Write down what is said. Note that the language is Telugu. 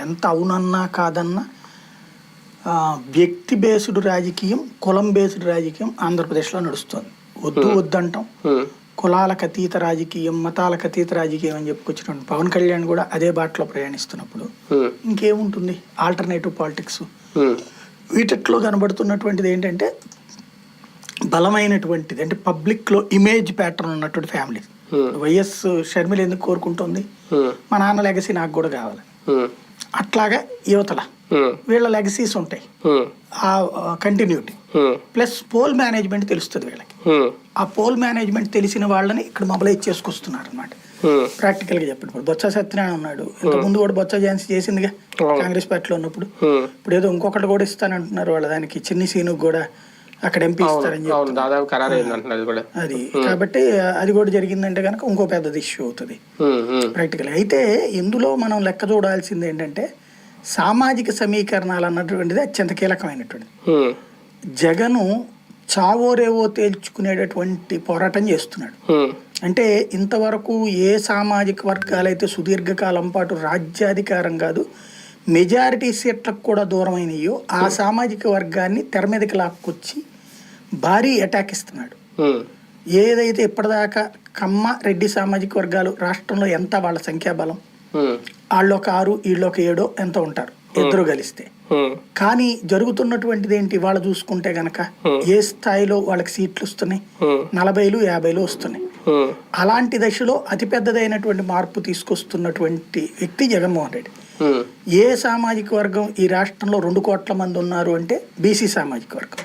ఎంత అవునన్నా కాదన్నా వ్యక్తి బేస్డ్ రాజకీయం, కులం బేస్డ్ రాజకీయం ఆంధ్రప్రదేశ్లో నడుస్తుంది. వద్దు వద్దంటాం. కులాలకు అతీత రాజకీయం, మతాలకు అతీత రాజకీయం అని చెప్పుకొచ్చినటువంటి పవన్ కళ్యాణ్ కూడా అదే బాటలో ప్రయాణిస్తున్నప్పుడు ఇంకేముంటుంది ఆల్టర్నేటివ్ పాలిటిక్స్? వీటిలో కనబడుతున్నటువంటిది ఏంటంటే బలమైనటువంటిది, అంటే పబ్లిక్ లో ఇమేజ్ ప్యాటర్న్ ఉన్నటువంటి ఫ్యామిలీ. వైఎస్ షర్మిల ఎందుకు కోరుకుంటుంది, మా నాన్న లెగసీ నాకు కూడా కావాలి. అట్లాగా యువతల వీళ్ళ లెగసీస్ ఉంటాయి, ఆ కంటిన్యూటీ ప్లస్ పోల్ మేనేజ్మెంట్ తెలుస్తుంది వీళ్ళకి. ఆ పోల్ మేనేజ్మెంట్ తెలిసిన వాళ్ళని ఇక్కడ మొబలైజ్ చేసుకొస్తున్నారు అనమాట. ప్రాక్టికల్ గా చెప్పండి, ఇప్పుడు బొత్స సత్యనారాయణ ఉన్నాడు, ఇంత ముందు కూడా బొత్స ఝాన్సీ చేసిందిగా కాంగ్రెస్ పార్టీలో ఉన్నప్పుడు. ఇప్పుడు ఏదో ఇంకొకటి కూడా ఇస్తానంటున్నారు వాళ్ళ దానికి, చిన్ని సీను కూడా అక్కడ ఎంపీ ఇస్తారని చెప్పి. అది కాబట్టి అది కూడా జరిగిందంటే కనుక ఇంకో పెద్దది ఇష్యూ అవుతుంది ప్రాక్టికల్. అయితే ఇందులో మనం లెక్క చూడాల్సింది ఏంటంటే సామాజిక సమీకరణాలు అన్నటువంటిది అత్యంత కీలకమైనటువంటిది. జగను చావోరేవో తేల్చుకునేటటువంటి పోరాటం చేస్తున్నాడు. అంటే ఇంతవరకు ఏ సామాజిక వర్గాలైతే సుదీర్ఘకాలం పాటు రాజ్యాధికారం కాదు మెజారిటీ సీట్లకు కూడా దూరమైనయో ఆ సామాజిక వర్గాన్ని తెర మీదకి లాక్కొచ్చి భారీ అటాక్ ఇస్తున్నాడు. ఏదైతే ఇప్పటిదాకా కమ్మ రెడ్డి సామాజిక వర్గాలు రాష్ట్రంలో ఎంత వాళ్ళ సంఖ్యాబలం, వాళ్ళొక 6 వీళ్ళొక 7 ఎంత ఉంటారు ఇద్దరు కలిస్తే. కానీ జరుగుతున్నటువంటిది ఏంటి వాళ్ళు చూసుకుంటే గనక ఏ స్థాయిలో వాళ్ళకి సీట్లు వస్తున్నాయి, 40లు 50లు వస్తున్నాయి. అలాంటి దశలో అతిపెద్దదైనటువంటి మార్పు తీసుకొస్తున్నటువంటి వ్యక్తి జగన్మోహన్ రెడ్డి. ఏ సామాజిక వర్గం ఈ రాష్ట్రంలో 2 కోట్ల మంది ఉన్నారు అంటే బీసీ సామాజిక వర్గం.